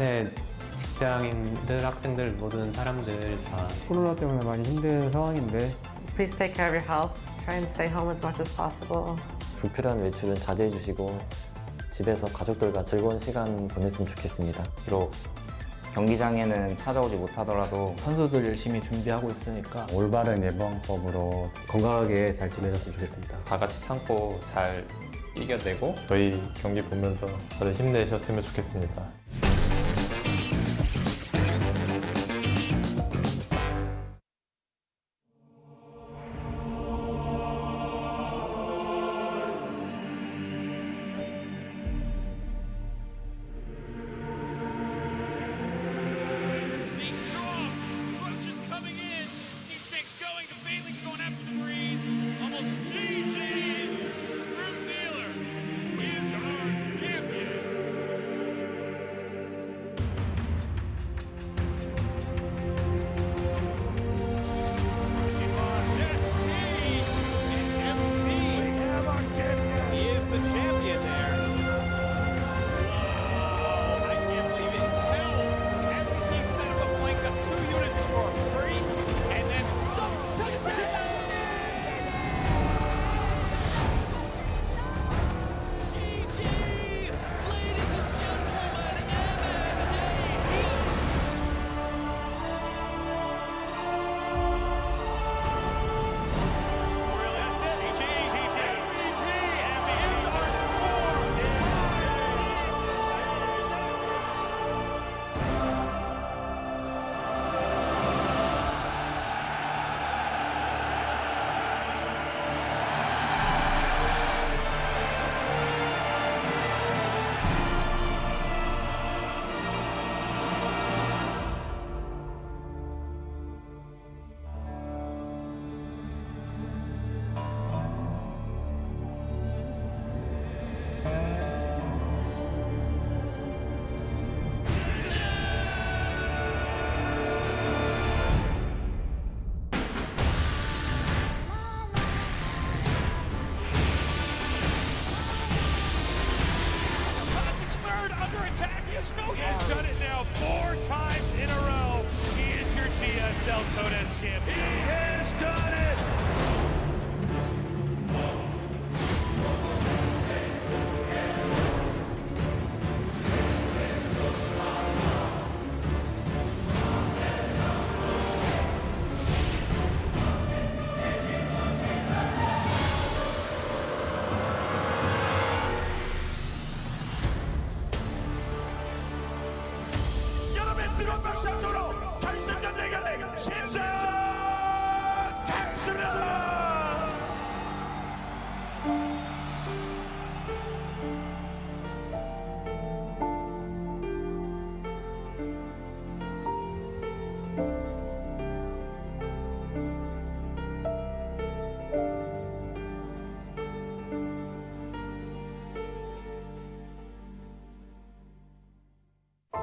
전체 직장인들, 학생들, 모든 사람들 다 코로나 때문에 많이 힘든 상황인데 Please take care of your health. Try and stay home as much as possible. 불필요한 외출은 자제해 주시고 집에서 가족들과 즐거운 시간 보냈으면 좋겠습니다. 비록 경기장에는 찾아오지 못하더라도 선수들 열심히 준비하고 있으니까 올바른 예방법으로 건강하게 잘 지내셨으면 좋겠습니다. 다 같이 참고 잘 이겨내고 저희 경기 보면서 다들 힘내셨으면 좋겠습니다. He's done it now 4 times in a row. He is your GSL Codas champion. He has done it! 뜨거운 박수로 결승전 대결의 시작했습니다.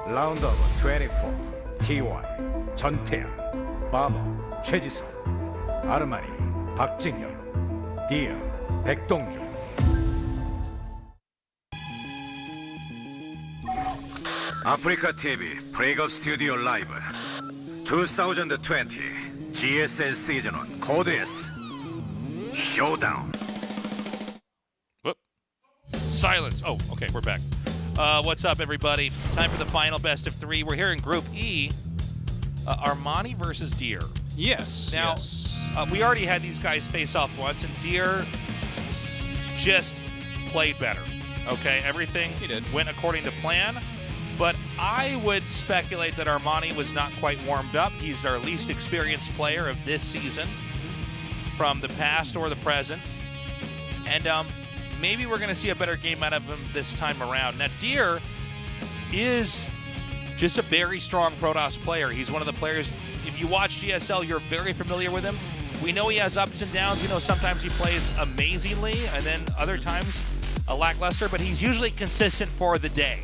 라운드 오브 24 TY 전태양 바머 최지성 아르마니 박진현 디아 백동준 아프리카 TV 브레이크업 스튜디오 라이브 2020 GSL 시즌 1 코드 S 쇼다운. Silence. Oh, okay, we're back. What's up, everybody? Time for the final best of 3. We're here in Group E. Armani versus Deer. Yes. Now, we already had these guys face off once, and Deer just played better. Okay, everything went according to plan. But I would speculate that Armani was not quite warmed up. He's our least experienced player of this season, from the past or the present. And maybe we're going to see a better game out of him this time around. Now, Deer is just a very strong Protoss player. He's one of the players, if you watch GSL, you're very familiar with him. We know he has ups and downs. You know, sometimes he plays amazingly, and then other times a lackluster, but he's usually consistent for the day.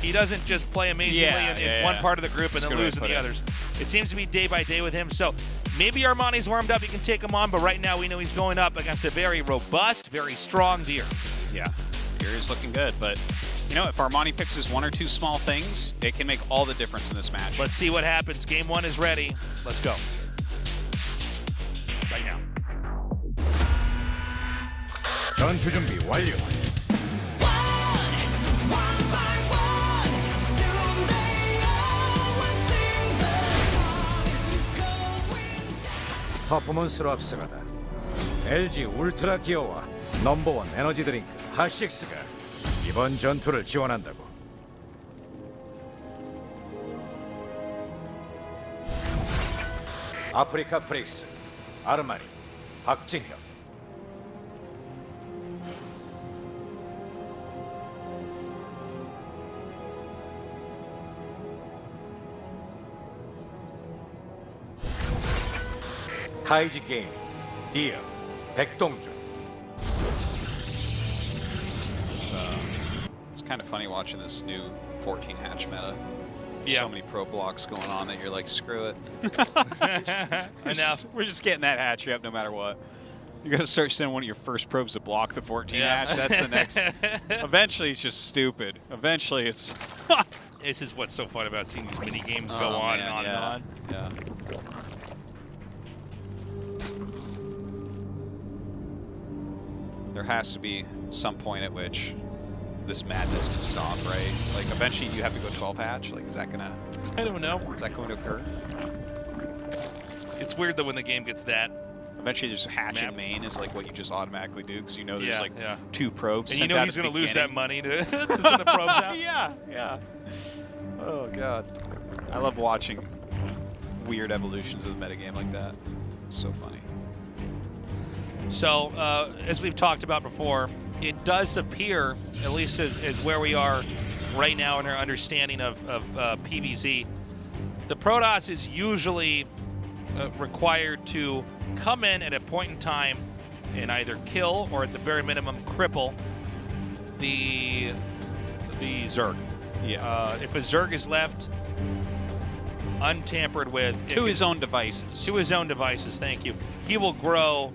He doesn't just play amazingly in one part of the group and then lose in the others. It seems to be day by day with him. So maybe Armani's warmed up, he can take him on, but right now we know he's going up against a very robust, very strong Deer. Yeah, Deer is looking good, but You know, if Armani fixes 1 or 2 small things, it can make all the difference in this match. Let's see what happens. Game 1 is ready. Let's go. Right now. 전투 준비 완료. 퍼포먼스로 앞서가다 LG 울트라 기어와 넘버원 에너지 드링크 핫식스가 이번 전투를 지원한다고. 아프리카 프레이스 아르마니 박진혁. 카이지 게이밍 디어 백동준. It's kind of funny watching this new 14 hatch meta. Yeah. So many pro blocks going on that you're like, screw it. I know. We're just getting that hatch up no matter what. You got to start sending one of your first probes to block the 14 hatch. That's the next. Eventually, it's just stupid. Eventually, it's. This is what's so fun about seeing these mini games go Oh, on man, and on and on. Yeah. There has to be some point at which this madness can stop, right? Like eventually you have to go 12 hatch. Like, is that gonna? I don't know. Is that going to occur? It's weird though when the game gets that. Eventually, there's hatch and main is like what you just automatically do because you know there's like 2 probes. And you sent know out he's at the going to lose that beginning. money to send the probes out. Yeah. Oh god, I love watching weird evolutions of the metagame like that. It's so funny. So, as we've talked about before, it does appear, at least as where we are right now in our understanding of PvZ, the Protoss is usually required to come in at a point in time and either kill or at the very minimum cripple the Zerg. Yeah. If a Zerg is left untampered with... To his own devices. To his own devices, thank you. He will grow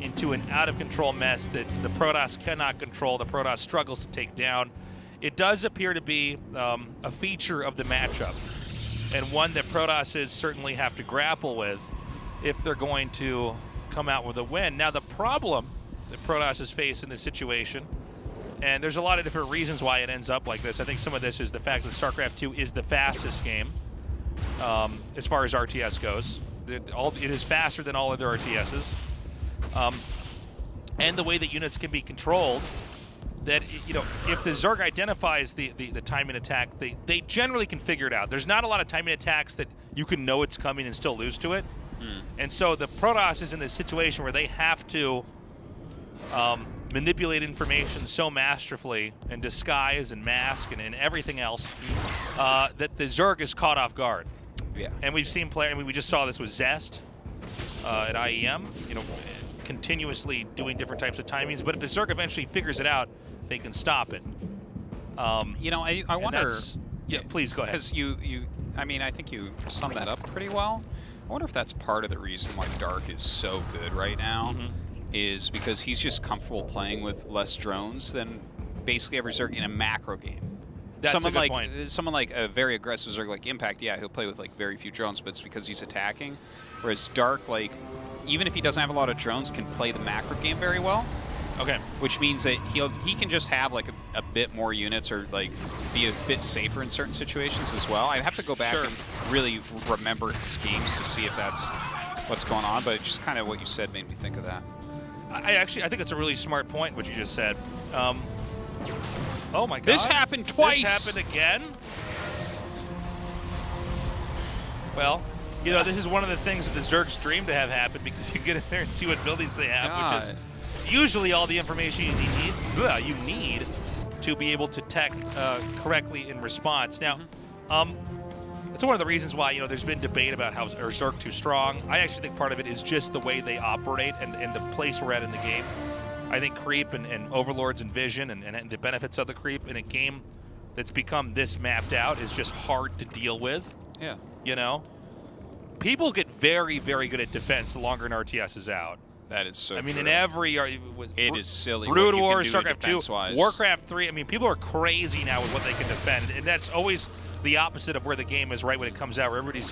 into an out-of-control mess that the Protoss cannot control, the Protoss struggles to take down. It does appear to be a feature of the matchup, and one that Protosses certainly have to grapple with if they're going to come out with a win. Now, the problem that Protosses face in this situation, and there's a lot of different reasons why it ends up like this. I think some of this is the fact that StarCraft 2 is the fastest game as far as RTS goes. It is faster than all other RTSs. And the way that units can be controlled, that, you know, if the Zerg identifies the timing attack, they generally can figure it out. There's not a lot of timing attacks that you can know it's coming and still lose to it. And so the Protoss is in this situation where they have to manipulate information so masterfully and disguise and mask and everything else that the Zerg is caught off guard. Yeah. And we've seen I mean, we just saw this with Zest at IEM, you know, continuously doing different types of timings. But if the Zerg eventually figures it out, they can stop it. You know, I wonder. Yeah, please go ahead. Because I mean, I think you summed that up pretty well. I wonder if that's part of the reason why Dark is so good right now, is because he's just comfortable playing with less drones than basically every Zerg in a macro game. That's someone a good like point. Someone like a very aggressive Zerg like Impact, yeah, he'll play with like very few drones, but it's because he's attacking. Whereas Dark, like, even if he doesn't have a lot of drones, can play the macro game very well. Okay. Which means that he can just have like a bit more units or like be a bit safer in certain situations as well. I have to go back and really remember his games to see if that's what's going on, but just kind of what you said made me think of that. I think it's a really smart point what you just said. Oh my God! This happened twice. This happened again. Well, you know, this is one of the things that the Zergs dream to have happen, because you get in there and see what buildings they have, which is usually all the information you need to be able to tech correctly in response. Now, it's one of the reasons why, you know, there's been debate about how are Zerg too strong. I actually think part of it is just the way they operate and the place we're at in the game. I think creep and overlords and vision and the benefits of the creep in a game that's become this mapped out is just hard to deal with. Yeah. You know? People get very, very good at defense the longer an RTS is out. That is so I mean, true. in every... It is silly Brood what you Wars, can do StarCraft 2, defense-wise. Warcraft 3, I mean, people are crazy now with what they can defend, and that's always the opposite of where the game is right when it comes out, where everybody's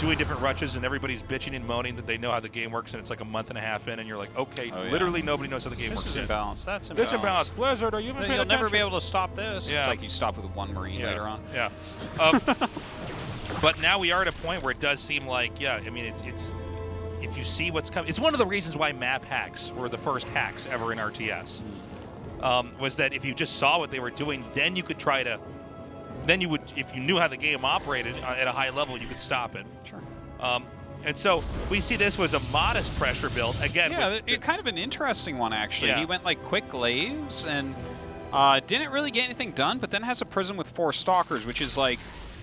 doing different rushes and everybody's bitching and moaning that they know how the game works, and it's like a month and a half in, and you're like, okay, literally nobody knows how the game works. This is imbalanced. That's imbalanced. This imbalance. Blizzard, are you even paying You'll never be attention? able to stop this. Yeah. It's like you stop with one Marine later on. Yeah. But now we are at a point where it does seem like, I mean, it's if you see what's coming, it's one of the reasons why map hacks were the first hacks ever in RTS. Was that if you just saw what they were doing, then you could try to, then you would, if you knew how the game operated at a high level, you could stop it. Sure. And so we see this was a modest pressure build. Again, Yeah, kind of an interesting one, actually. Yeah. He went like quick glaives and didn't really get anything done, but then has a Prism with 4 Stalkers, which is like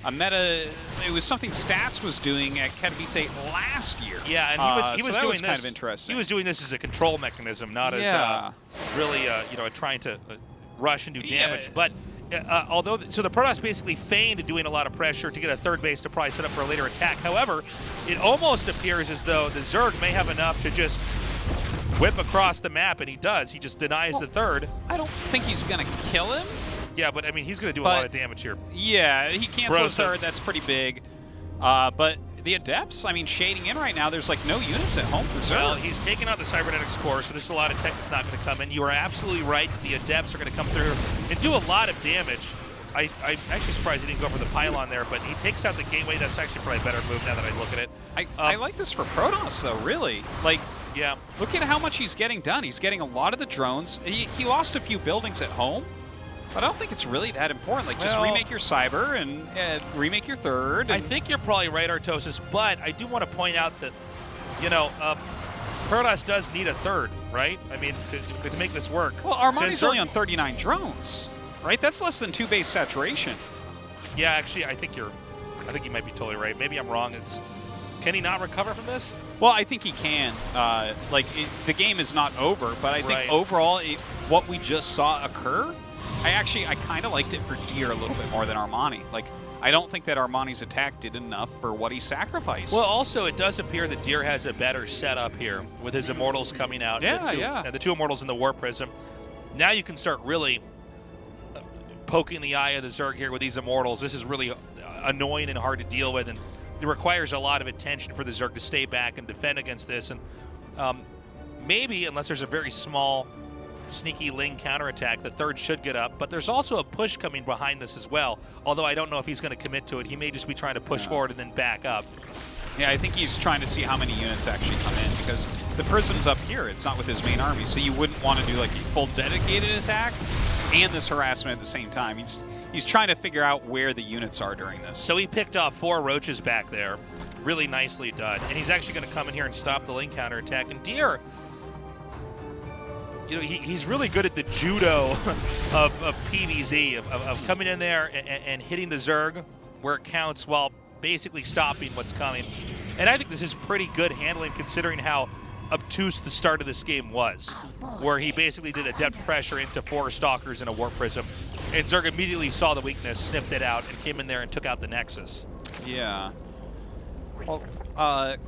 a meta. It was something Stats was doing at Katowice last year. Yeah, and he was so doing was this kind of interesting. He was doing this as a control mechanism, not as really trying to rush and do damage. But although the Protoss basically feigned doing a lot of pressure to get a third base to probably set up for a later attack. However, it almost appears as though the Zerg may have enough to just whip across the map, and he does. He just denies the third. I don't think he's going to kill him. Yeah, but I mean, he's going to do a lot of damage here. Yeah, he cancels third. That's pretty big. But the Adepts, I mean, shading in right now, there's like no units at home for Zerg. Well, he's taking out the Cybernetics core, so there's a lot of tech that's not going to come in. You are absolutely right. The Adepts are going to come through and do a lot of damage. I'm actually surprised he didn't go for the pylon there, but he takes out the gateway. That's actually probably a better move now that I look at it. I like this for Protoss, though, really. Like, yeah, look at how much he's getting done. He's getting a lot of the drones. He lost a few buildings at home, but I don't think it's really that important. Like, just remake your Cyber and remake your third. I think you're probably right, Artosis, but I do want to point out that, Protoss does need a third, right? I mean, to make this work. Well, Armani's only on 39 drones, right? That's less than 2 base saturation. Yeah, actually, I think you might be totally right. Maybe I'm wrong. Can he not recover from this? Well, I think he can. The game is not over, but I think overall, what we just saw occur, I kind of liked it for Deer a little bit more than Armani. Like, I don't think that Armani's attack did enough for what he sacrificed. Well, also, it does appear that Deer has a better setup here with his Immortals coming out. And the 2 Immortals in the War Prism. Now you can start really poking the eye of the Zerg here with these Immortals. This is really annoying and hard to deal with, and it requires a lot of attention for the Zerg to stay back and defend against this. And maybe, unless there's a very small, sneaky Ling counterattack, the third should get up. But there's also a push coming behind this as well, although I don't know if he's going to commit to it. He may just be trying to push forward and then back up. Yeah, I think he's trying to see how many units actually come in, because the Prism's up here. It's not with his main army, so you wouldn't want to do like a full dedicated attack and this harassment at the same time. He's trying to figure out where the units are during this. So he picked off 4 roaches back there. Really nicely done. And he's actually going to come in here and stop the Ling counterattack. And Deer, he's really good at the judo of PvZ, of coming in there and hitting the Zerg where it counts while basically stopping what's coming. And I think this is pretty good handling considering how obtuse the start of this game was, where he basically did a depth pressure into 4 Stalkers and a Warp Prism. And Zerg immediately saw the weakness, sniffed it out, and came in there and took out the Nexus. Yeah. Well,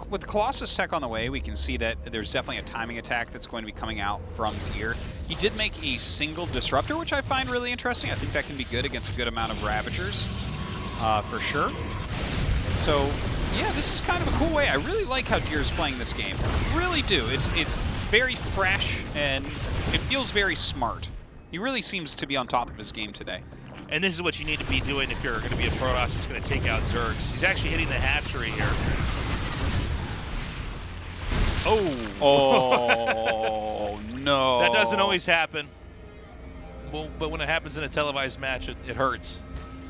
with the Colossus tech on the way, we can see that there's definitely a timing attack that's going to be coming out from Deer. He did make a single Disruptor, which I find really interesting. I think that can be good against a good amount of Ravagers, for sure. So, yeah, this is kind of a cool way. I really like how Deer's playing this game. I really do. It's very fresh, and it feels very smart. He really seems to be on top of his game today. And this is what you need to be doing if you're going to be a Protoss that's going to take out Zergs. He's actually hitting the hatchery here. Oh, no. That doesn't always happen. Well, but when it happens in a televised match, it hurts.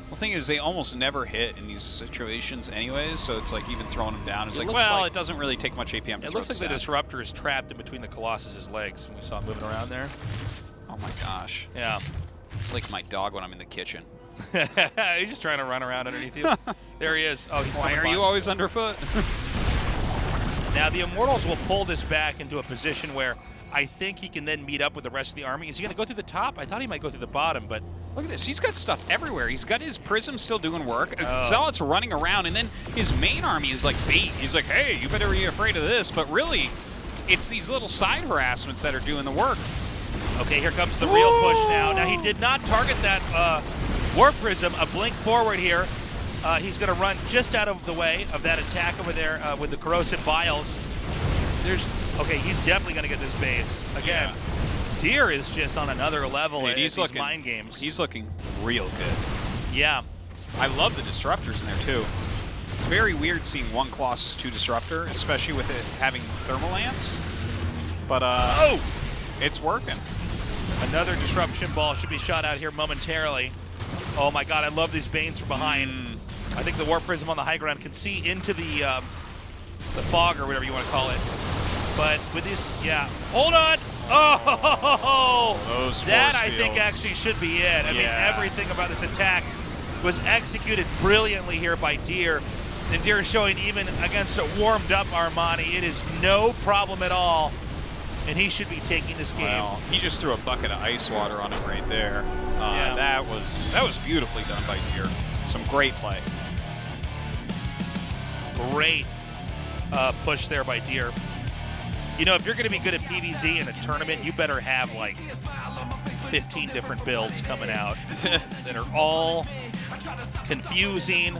Well, the thing is, they almost never hit in these situations anyways, so it's like even throwing them down is It like, looks well, like- it doesn't really take much APM to It throw looks like the down. Disruptor is trapped in between the Colossus's legs. We saw him moving around there. Oh my gosh. Yeah. It's like my dog when I'm in the kitchen. He's just trying to run around underneath you. There he is. Oh, he's Why coming are by. you always underfoot? Now, the Immortals will pull this back into a position where I think he can then meet up with the rest of the army. Is he going to go through the top? I thought he might go through the bottom, but... Look at this. He's got stuff everywhere. He's got his Prism still doing work. Zealot's running around, and then his main army is like bait. He's like, hey, you better be afraid of this. But really, it's these little side harassments that are doing the work. Okay, here comes the real push now. Now, he did not target that Warp Prism. A blink forward here. He's going to run just out of the way of that attack over there with the Corrosive Vials. Okay, he's definitely going to get this base. Again, Deer is just on another level Dude, at he's these looking, mind games. He's looking real good. Yeah. I love the disruptors in there too. It's very weird seeing one Colossus 2 disruptor, especially with it having thermal lance. But it's working. Another disruption ball should be shot out here momentarily. Oh my god, I love these Banes from behind. I think the Warp Prism on the high ground can see into the fog or whatever you want to call it. But with this, hold on. Oh, those that force I think fields. actually should be it. I mean, everything about this attack was executed brilliantly here by Deer. And Deer is showing even against a warmed up Armani, it is no problem at all. And he should be taking this game. Well, he just threw a bucket of ice water on him right there. That was beautifully done by Deer. Some great play. Great push there by Deer. You know, if you're going to be good at PvZ in a tournament, you better have like 15 different builds coming out that are all confusing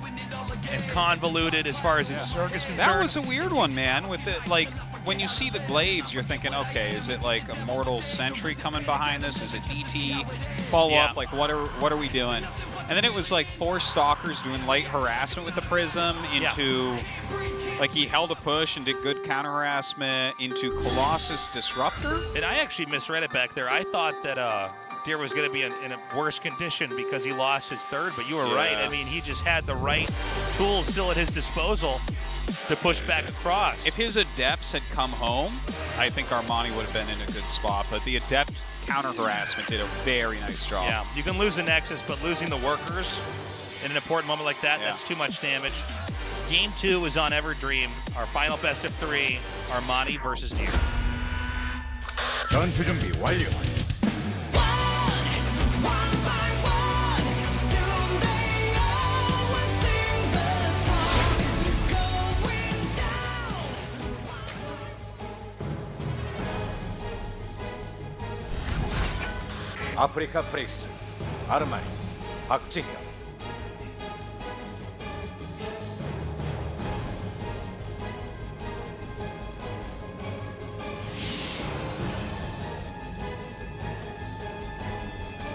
and convoluted as far as Zerg is concerned. That was a weird one, man. With it, like when you see the glaives, you're thinking, okay, is it like a Mortal Sentry coming behind this? Is it DT? Follow up, like what are we doing? And then it was like 4 Stalkers doing light harassment with the Prism into, like he held a push and did good counter harassment into Colossus Disruptor. And I actually misread it back there. I thought that Deer was going to be in a worse condition because he lost his third, but you were right. I mean, he just had the right tools still at his disposal to push back across. If his Adepts had come home, I think Armani would have been in a good spot, but the Adept counter harassment did a very nice job. Yeah, you can lose the Nexus, but losing the workers in an important moment like that, that's too much damage. Game 2 is on Everdream. Our final best of 3, Armani versus Deer. 전투 준비 완료. 아프리카 프릭스, 아르마니, 박진영.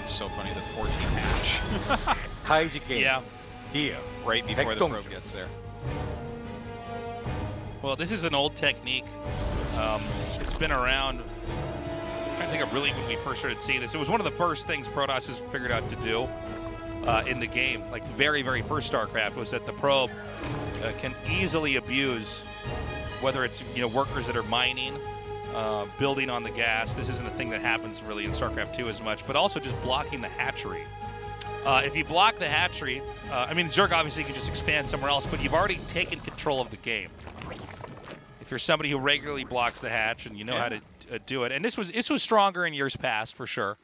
So funny, the 14 hatch. 카이지 게임. Deer. Right before the 백동주. probe gets there. Well, this is an old technique. It's been around. I think of really when we first started seeing this. It was one of the first things Protoss has figured out to do in the game. Like very, very first StarCraft was that the probe can easily abuse whether it's workers that are mining, building on the gas. This isn't a thing that happens really in StarCraft 2 as much, but also just blocking the hatchery. If you block the hatchery, I mean, Zerg obviously can just expand somewhere else, but you've already taken control of the game. If you're somebody who regularly blocks the hatch and you know how to do it, and this was stronger in years past for sure,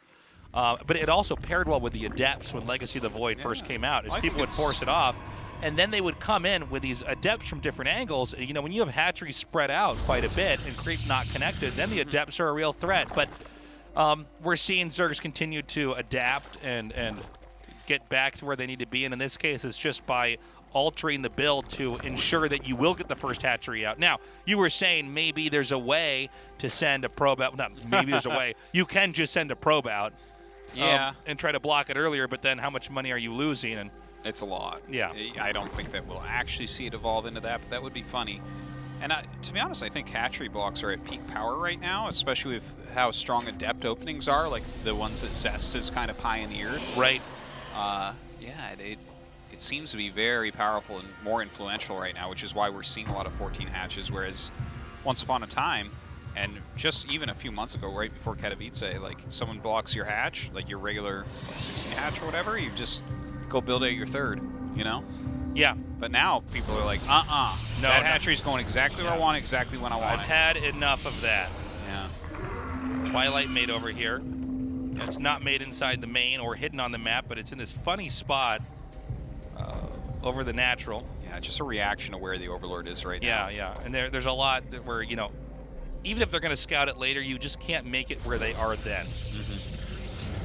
but it also paired well with the Adepts when Legacy of the Void first came out, as people would force it off, and then they would come in with these Adepts from different angles. You know, when you have hatcheries spread out quite a bit and creep not connected, then the Adepts are a real threat. But we're seeing Zergs continue to adapt and get back to where they need to be, and in this case, it's just by altering the build to ensure that you will get the first hatchery out. Now, you were saying maybe there's a way to send a probe out. Not maybe there's a way. You can just send a probe out and try to block it earlier, but then how much money are you losing? And it's a lot. Yeah. I don't think that we'll actually see it evolve into that, but that would be funny. And to be honest, I think hatchery blocks are at peak power right now, especially with how strong Adept openings are, like the ones that Zest has kind of pioneered. Right. It seems to be very powerful and more influential right now, which is why we're seeing a lot of 14 hatches, whereas once upon a time, and just even a few months ago, right before Katowice, like someone blocks your hatch, like your regular 16 hatch or whatever, you just go build it at your third, you know? Yeah. But now people are like, no, that hatchery's going exactly where I want it, exactly when I want I've had enough of that. Yeah. Twilight made over here. It's not made inside the main or hidden on the map, but it's in this funny spot over the natural. Yeah, just a reaction to where the Overlord is right now. Yeah. And there's a lot that where, even if they're going to scout it later, you just can't make it where they are then.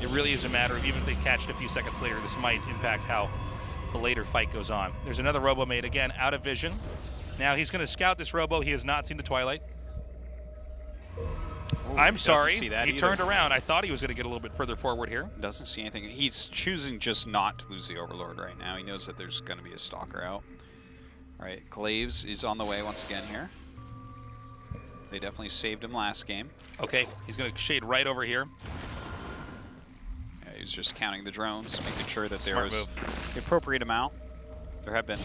It really is a matter of even if they catch it a few seconds later, this might impact how the later fight goes on. There's another Robo mate, again, out of vision. Now he's going to scout this Robo. He has not seen the Twilight. I'm sorry, he turned around. I thought he was going to get a little bit further forward here. Doesn't see anything. He's choosing just not to lose the Overlord right now. He knows that there's going to be a Stalker out. All right, Glaves is on the way once again here. They definitely saved him last game. Okay, he's going to shade right over here. Yeah, he's just counting the drones, making sure that there's the appropriate amount. There have been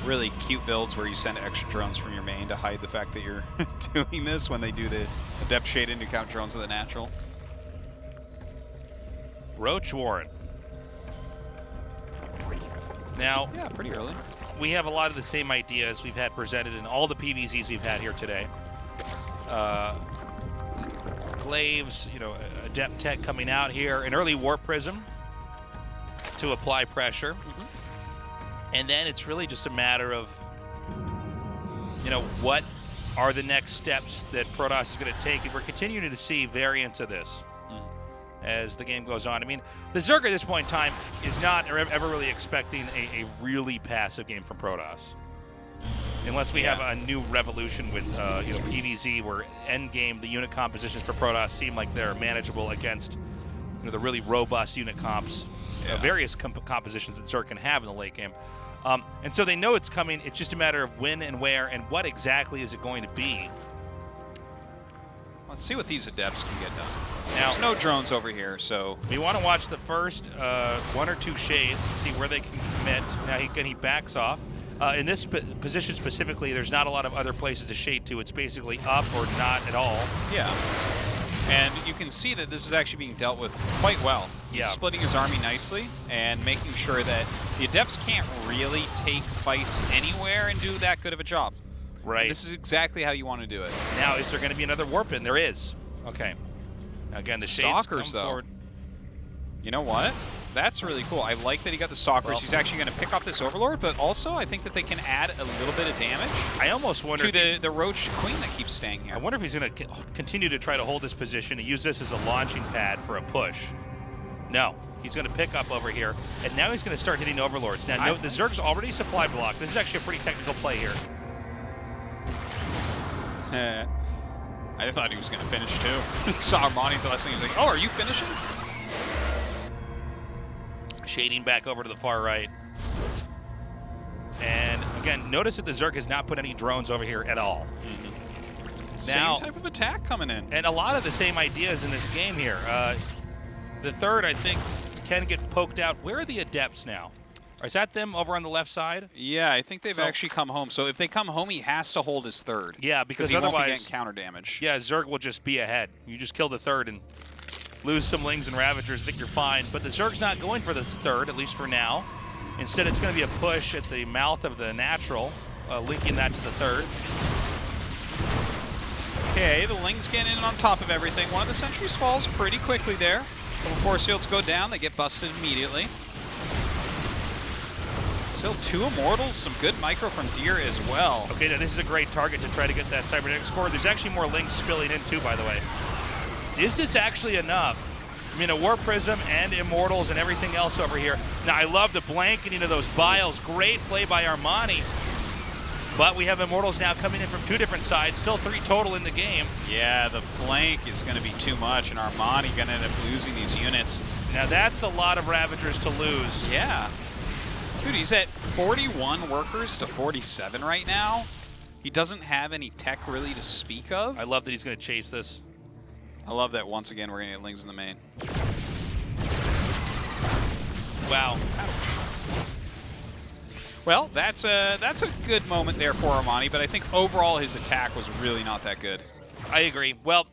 really cute builds where you send extra drones from your main to hide the fact that you're doing this when they do the Adept Shade into count drones of the natural. Roach Warren. Now, yeah, pretty early. We have a lot of the same ideas we've had presented in all the PVZs we've had here today. Glaves, you know, Adept Tech coming out here, an early Warp Prism to apply pressure. And then it's really just a matter of, you know, what are the next steps that Protoss is going to take. And we're continuing to see variants of this as the game goes on. I mean, the Zerg at this point in time is not ever really expecting a really passive game from Protoss. Unless we have a new revolution with, you know, PVZ, where end game, the unit compositions for Protoss seem like they're manageable against, you know, the really robust unit comps, various compositions that Zerg can have in the late game. And so they know it's coming. It's just a matter of when and where and what exactly is it going to be. Let's see what these Adepts can get done. Now, there's no drones over here, so we want to watch the first 1 or 2 shades, see where they can commit. Now he backs off. In this position specifically, there's not a lot of other places to shade to. It's basically up or not at all. Yeah. And you can see that this is actually being dealt with quite well. He's splitting his army nicely and making sure that the Adepts can't really take fights anywhere and do that good of a job. Right. And this is exactly how you want to do it. Now, is there going to be another warp in? There is. Okay. Now, again, the Shades come forward. You know what? That's really cool. I like that he got the Stalkers. He's actually going to pick off this Overlord, but also I think that they can add a little bit of damage. I almost wonder to the Roach Queen that keeps staying here. I wonder if he's going to continue to try to hold this position and use this as a launching pad for a push. No. He's going to pick up over here, and now he's going to start hitting Overlords. Now, note, the Zerg's already supply blocked. This is actually a pretty technical play here. I thought he was going to finish, too. Saw Armani the last thing. He was like, oh, are you finishing? Shading back over to the far right. And, again, notice that the Zerg has not put any drones over here at all. Now, same type of attack coming in. And a lot of the same ideas in this game here. The third, I think, can get poked out. Where are the Adepts now? Is that them over on the left side? Yeah, I think they've actually come home. So if they come home, he has to hold his third. Yeah, because he otherwise, won't be getting counter damage. Yeah, Zerg will just be ahead. You just kill the third and lose some Lings and Ravagers. I think you're fine. But the Zerg's not going for the third, at least for now. Instead, it's going to be a push at the mouth of the natural, linking that to the third. Okay, the Lings get in on top of everything. One of the sentries falls pretty quickly there. Couple force fields go down, they get busted immediately. Still 2 Immortals, some good micro from Deer as well. Okay, now this is a great target to try to get that Cybernetic score. There's actually more Lings spilling in too, by the way. Is this actually enough? I mean, a Warp Prism and Immortals and everything else over here. Now, I love the blanketing of those Biles. Great play by Armani. But we have Immortals now coming in from 2 different sides. Still 3 total in the game. Yeah, the flank is going to be too much, and Armani going to end up losing these units. Now, that's a lot of Ravagers to lose. Yeah. Dude, he's at 41 workers to 47 right now. He doesn't have any tech really to speak of. I love that he's going to chase this. I love that once again we're going to get Lings in the main. Wow. Well, that's a good moment there for Armani, but I think overall his attack was really not that good. I agree. Well,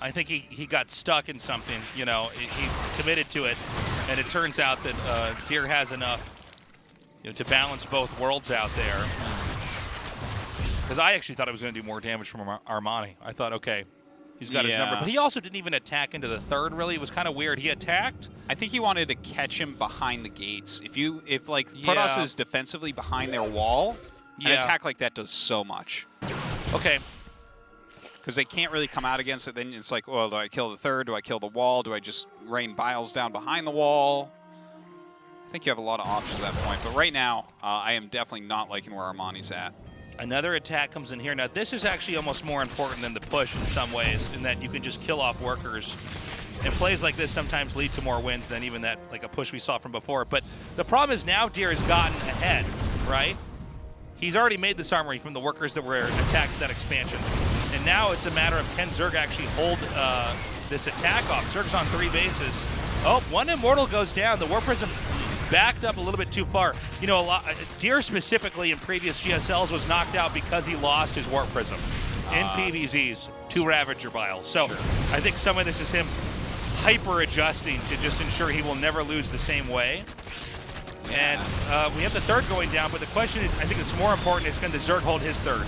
I think he got stuck in something, you know. He committed to it, and it turns out that Deer has enough, you know, to balance both worlds out there. Because I actually thought I was going to do more damage from Armani. I thought, okay, he's got his number. But he also didn't even attack into the third, really. It was kind of weird. He attacked. I think he wanted to catch him behind the gates. If like, Protoss is defensively behind their wall, an attack like that does so much. Okay. because they can't really come out against it. Then it's like, well, do I kill the third? Do I kill the wall? Do I just rain biles down behind the wall? I think you have a lot of options at that point. But right now, I am definitely not liking where Armani's at. Another attack comes in here. Now, this is actually almost more important than the push in some ways, in that you can just kill off workers. And plays like this sometimes lead to more wins than even that, like a push we saw from before. But the problem is now Deer has gotten ahead, right? He's already made this armory from the workers that were attacked that expansion. And now it's a matter of can Zerg actually hold this attack off. Zerg's on 3 bases. Oh, one Immortal goes down. The War Prism backed up a little bit too far. You know, Deer specifically in previous GSLs was knocked out because he lost his Warp Prism in PvZs to Ravager Biles. So I think some of this is him hyper-adjusting to just ensure he will never lose the same way. And we have the third going down, but the question is, I think it's more important, is can the Zerg hold his third?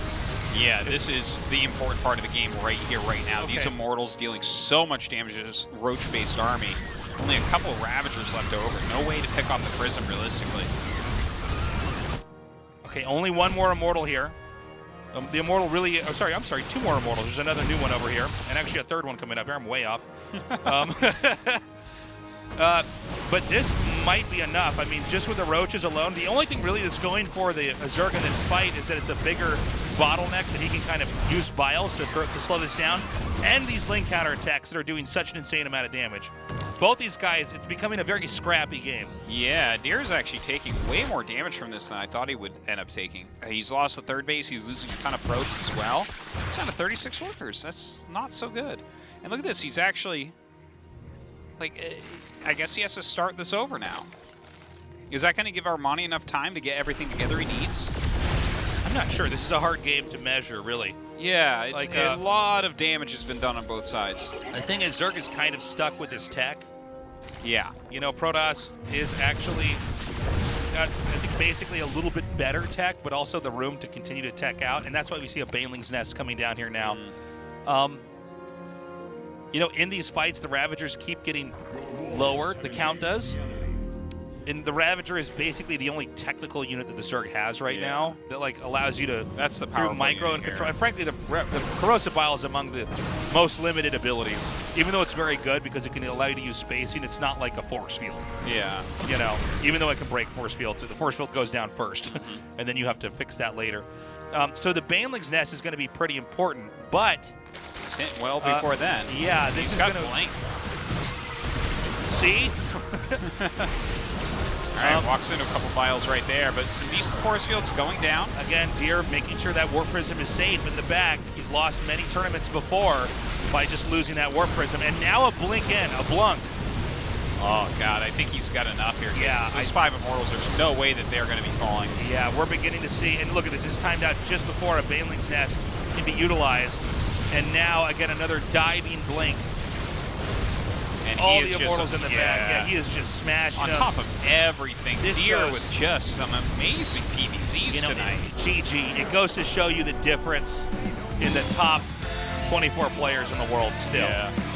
Yeah, this is the important part of the game right here, right now. Okay. These Immortals dealing so much damage to this Roach-based army. Only a couple of Ravagers left over. No way to pick off the Prism, realistically. Okay, only one more Immortal here. The Immortal really, oh, sorry, I'm sorry, 2 more Immortals. There's another new one over here, and actually a third one coming up here. I'm way off. But this might be enough. I mean, just with the Roaches alone, the only thing really that's going for the Zerg in this fight is that it's a bigger bottleneck that he can kind of use Biles to slow this down, and these link counterattacks that are doing such an insane amount of damage. Both these guys, it's becoming a very scrappy game. Yeah, Deer's actually taking way more damage from this than I thought he would end up taking. He's lost the third base. He's losing a ton of probes as well. He's down to 36 workers. That's not so good. And look at this. He's actually, like, I guess he has to start this over now. Is that going to give Armani enough time to get everything together he needs? I'm not sure. This is a hard game to measure, really. Yeah, it's Like, a lot of damage has been done on both sides. The thing is, Zerg is kind of stuck with his tech. Yeah. You know, Protoss is actually got, I think, basically a little bit better tech, but also the room to continue to tech out, and that's why we see a Baneling's Nest coming down here now. You know, in these fights, the Ravagers keep getting lower, the count does. And the Ravager is basically the only technical unit that the Zerg has right now that, like, allows you to That's the through powerful micro unit and here. control. And frankly, the Corrosive Bile is among the most limited abilities. Even though it's very good because it can allow you to use spacing, it's not like a force field. Yeah. You know, even though it can break force fields, the force field goes down first, and then you have to fix that later. So the Baneling's Nest is going to be pretty important, but He's hit well before then. yeah, this He's is got going to blank. see. All right, walks into a couple vials right there, but some decent force fields going down. Again, Deer making sure that Warp Prism is safe in the back. He's lost many tournaments before by just losing that Warp Prism, and now a blink in, a blunk. Oh God, I think he's got enough here. Yeah, Those 5 Immortals, there's no way that they're going to be falling. Yeah, we're beginning to see, and look at this, it's timed out just before a Baneling's Nest can be utilized. And now, again, another diving blink. And All he is the Immortals just, in the back. Yeah, he is just smashed on up. top of everything. This Deer goes- with just some amazing PvZs You know, tonight. GG. It goes to show you the difference in the top 24 players in the world still.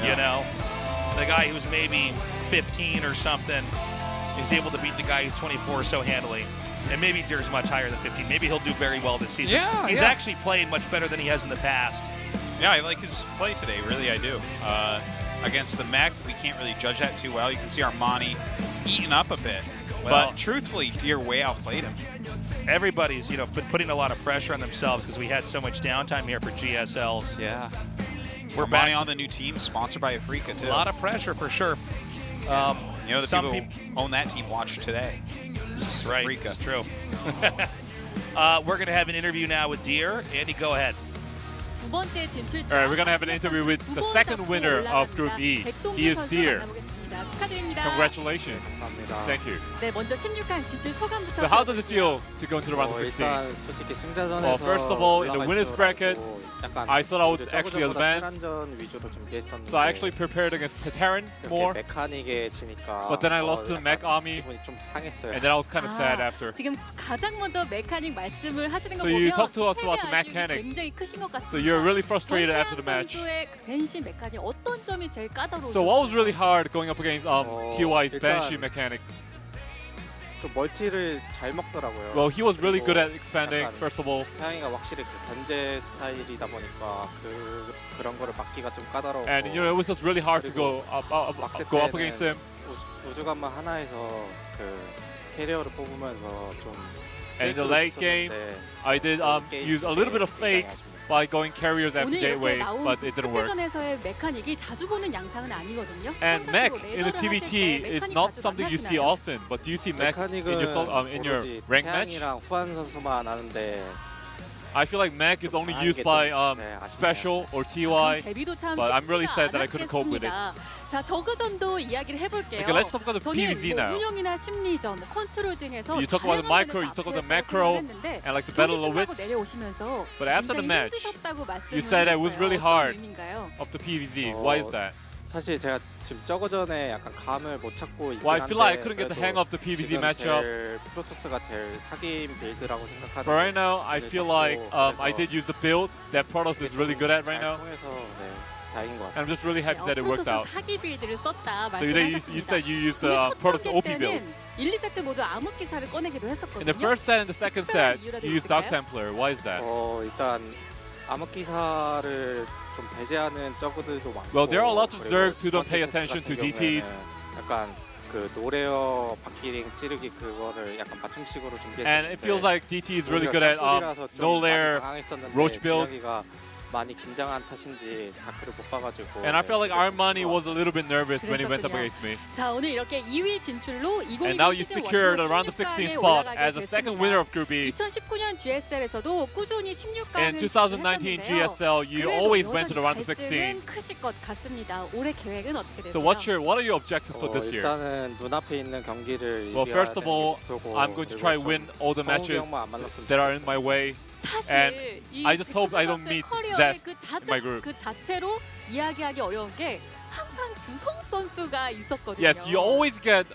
You know? The guy who's maybe 15 or something is able to beat the guy who's 24 so handily. And maybe Deer's much higher than 15. Maybe he'll do very well this season. Yeah, He's yeah. actually playing much better than he has in the past. Yeah, I like his play today, really I do. Against the mech, we can't really judge that too well. You can see Armani eating up a bit. Well- but truthfully, Deer way outplayed him. Everybody's, you know, been putting a lot of pressure on themselves because we had so much downtime here for GSLs. Yeah. We're Armani back. on the new team, sponsored by Afrika too. A lot of pressure for sure. You know, the some people who own that team watch today. This is Right, Afrika. it's true. We're going to have an interview now with Deer. Andy, go ahead. All right, we're going to have an interview with the second winner of Group E. He is Deer. Congratulations. Thank you. So how does it feel to go into the round of 16? Well, first of all, in the winners bracket, I thought I would actually advance. So I actually prepared against Tataran more, but then I lost to the mech army, and then I was kind of sad after. So you talked to us about the mechanic. So you're really frustrated after the match. So what was really hard going up against TY's Banshee mechanic? 또 멀티를 잘 먹더라고요. Well, he was really good 그리고 at expanding, 약간 first of all. 태양이가 확실히 그 견제 스타일이다 보니까 그런 거를 막기가 좀 까다로웠고. And you know, it was just really hard to go 막세 up against him. 우주관만 하나에서 그 캐리어를 뽑으면서 좀. And in the late game, I did use a little bit of fake by going carriers after gateway, but it didn't work. 전에서의 메카닉이 자주 보는 양상은 아니거든요. And mech in the TVT is not something you see often, but do you see mech in your rank match? 후안 선수만 아는데. I feel like mech is only used by special or TY, but I'm really sad that I couldn't cope with it. 자, 저그전도 이야기를 해볼게요. Okay, let's talk about the PvZ now. 운영이나 심리전, 컨트롤 등에서 You talk about the micro, you talk about the macro, and like the battle of wits. 내려오시면서 But after the match, you said that it was really hard of the PvZ. Why is that? 사실 제가 지금 저거전에 약간 감을 못 찾고 있긴 Well, I feel like I 한데 couldn't get the hang of the PvZ matchup. 프로토스가 제일 사기인 빌드라고 생각하는데. But right now, I feel like I did use the build that Protoss is really good at right now. 다행인 것 같아요. And I'm just really happy that it worked out. 사기 빌드를 썼다 So you said you used the Protoss OP build. 1, 2세트 모두 암흑기사를 꺼내기도 했었거든요. In the first set and the second set, you used Dark Templar. Why is that? 일단 암흑기사를 좀 배제하는 저그들도 많고. Well, there are a lot of Zergs who don't pay attention to DTs. 약간 그 노레어 바퀴링 찌르기 그거를 약간 맞춤식으로 준비했는데. And it feels like DT is really good at no layer roach build. 많이 긴장한 탓인지 다크를 못 봐가지고. And I felt like Armani was a little bit nervous when he went up against me. 자, 오늘 이렇게 2위 진출로 2020 And now you secured a round of 16 spot as the second winner of Group E. 2019년 GSL에서도 꾸준히 16강을 In 2019 GSL, you always went to the round of 16. 크실 것 같습니다. 올해 계획은 어떻게 되세요? So what are your objectives for this year? 일단은 눈앞에 있는 경기를 Well, first of all, I'm going to try to win all the matches that are in my way. And I just hope I don't meet Zest in my group. 그 자체로 이야기하기 어려운 게 항상 주성 선수가 있었거든요. Yes, you always get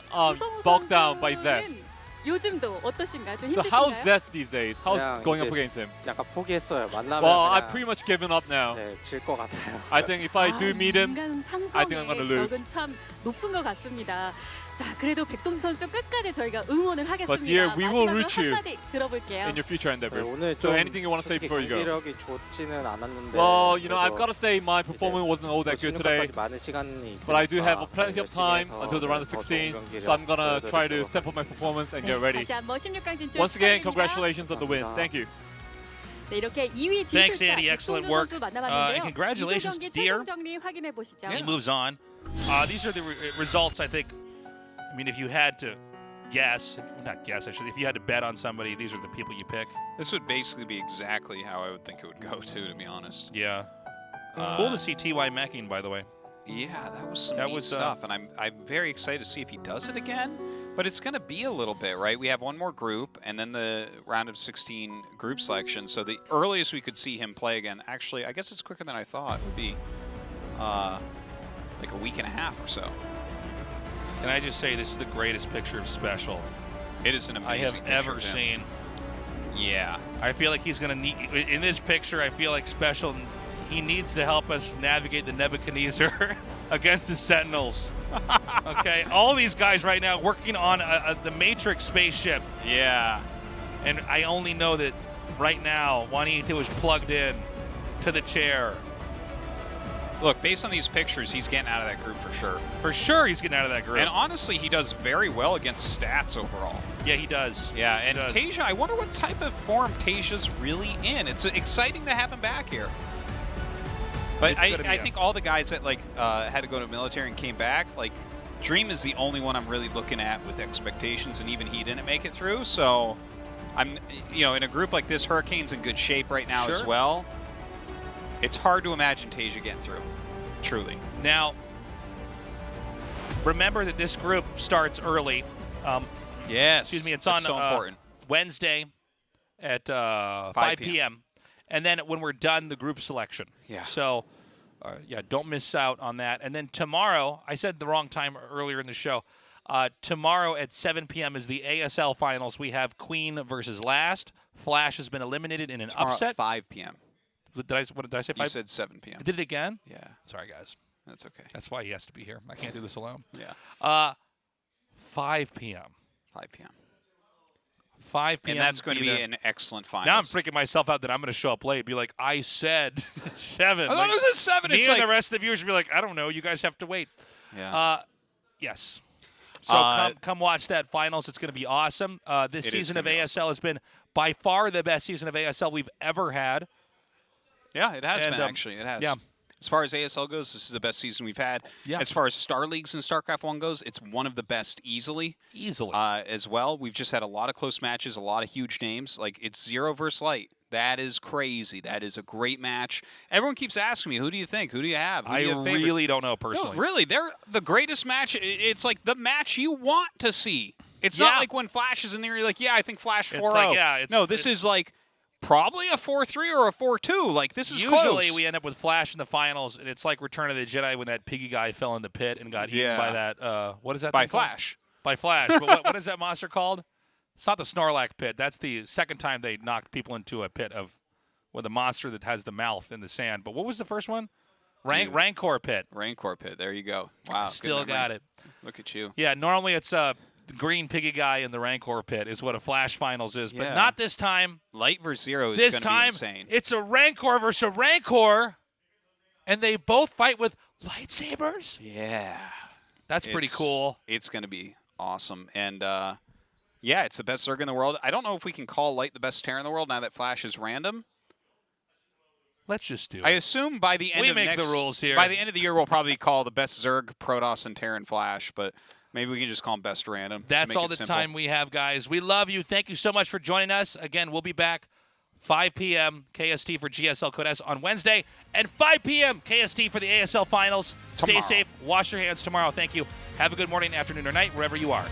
bogged down by Zest. 요즘도 어떠신가요? 좀 So 힘드신가요? how's Zest these days? How's going up against him? 약간 포기했어요. 만나면 Well, I've pretty much given up now. 질 것 같아요. I think if I do meet him, 인간 I think I'm going to lose. 벽은 참 높은 것 같습니다. 자, 그래도 백동 선수 끝까지 저희가 응원을 하겠습니다. But dear, we will 마지막으로 root you 한마디 들어볼게요. in your future endeavors. 오늘 So anything you want to say before you go? 경기력이 좋지는 않았는데. Well, you know, I've got to say my performance wasn't all that good today. 많은 시간이 있으니까. But I do have plenty of time until the round of 16, so I'm gonna try to step up my performance and get ready. 다시 한번 16강 진출 Once again, 축하드립니다. congratulations on the win. Thank you. 네, 이렇게 2위 Thanks, 진출자 Andy. Excellent 백동준 work. 선수 만나봤는데요. And congratulations, 이조 경기 dear. 최종 정리 확인해 보시죠. He moves on. These are the results, I think. I mean, if you had to guess, not guess, actually, if you had to bet on somebody, these are the people you pick. This would basically be exactly how I would think it would go, too, to be honest. Yeah. Cool to see T.Y. Macking, by the way. Yeah, that was some neat stuff, and I'm very excited to see if he does it again. But it's going to be a little bit, right? We have one more group, and then the round of 16 group selection. So the earliest we could see him play again, actually, I guess it's quicker than I thought. It would be like a week and a half or so. Can I just say this is the greatest picture of Special It is an amazing I have ever seen. Yeah. I feel like he's going to need, in this picture, I feel like Special, he needs to help us navigate the Nebuchadnezzar against the Sentinels. Okay, all these guys right now working on the Matrix spaceship. Yeah. And I only know that right now, Juanito is plugged in to the chair. Look, based on these pictures, he's getting out of that group for sure. For sure he's getting out of that group. And honestly, he does very well against stats overall. Yeah, he does. Yeah, and Tasia, I wonder what type of form Tasia's really in. It's exciting to have him back here. But I think all the guys that had to go to military and came back, like Dream is the only one I'm really looking at with expectations, and even he didn't make it through. So I'm, in a group like this, Hurricane's in good shape right now as well. It's hard to imagine Tasia getting through, truly. Now, remember that this group starts early. Yes. Excuse me, it's on so important. Wednesday at 5 p.m. And then when we're done, the group selection. Yeah. So, don't miss out on that. And then tomorrow, I said the wrong time earlier in the show. Tomorrow at 7 p.m. is the ASL finals. We have Queen versus Last. Flash has been eliminated in an upset. At 5 p.m. What did I say? 5? You said 7 p.m. I did it again? Yeah. Sorry, guys. That's okay. That's why he has to be here. I can't do this alone. Yeah. 5 p.m. 5 p.m. 5 p.m. And that's going to be there. an excellent finals. Now I'm freaking myself out that I'm going to show up late. Be like, I said 7. I thought it was at 7. Me It's and like, the rest of the viewers will be like, I don't know. You guys have to wait. yeah. Yes. So come watch that finals. It's going to be awesome. This season of ASL has been by far the best season of ASL we've ever had. Yeah, it has And, been, actually. It has. Yeah. As far as ASL goes, this is the best season we've had. Yeah. As far as Star Leagues and StarCraft 1 goes, it's one of the best easily. As well. We've just had a lot of close matches, a lot of huge names. Like, it's 0 versus Light. That is crazy. That is a great match. Everyone keeps asking me, who do you think? Who do you have? Who do you have favorite? Really don't know personally. No, really, they're the greatest match. It's like the match you want to see. It's not like when Flash is in there, you're like, yeah, I think Flash 4-0. Like, yeah, no, this is like probably a 4-3 or a 4-2. Like, this is Usually close. we end up with Flash in the finals, and it's like Return of the Jedi when that piggy guy fell in the pit and got eaten by that, what is that By thing called? Flash. By Flash. But what is that monster called? It's not the Snorlax pit. That's the second time they knocked people into a pit with a monster that has the mouth in the sand. But what was the first one? Rancor pit. Rancor pit. There you go. Wow. Still got it. Look at you. Yeah, normally it's the green piggy guy in the Rancor pit is what a Flash finals is, but not this time. Light versus 0 is this going to be time, insane. it's a Rancor versus a Rancor, and they both fight with lightsabers. Yeah. That's pretty cool. It's going to be awesome. And, yeah, it's the best Zerg in the world. I don't know if we can call Light the best Terran in the world now that Flash is random. Let's just do it. I assume by the end we of make the rules here. By the end of the year, we'll probably call the best Zerg, Protoss, and Terran Flash, but maybe we can just call them best random. That's all the time we have, guys. We love you. Thank you so much for joining us. Again, we'll be back 5 p.m. KST for GSL Code S on Wednesday, and 5 p.m. KST for the ASL Finals. Tomorrow. Stay safe. Wash your hands tomorrow. Thank you. Have a good morning, afternoon, or night, wherever you are.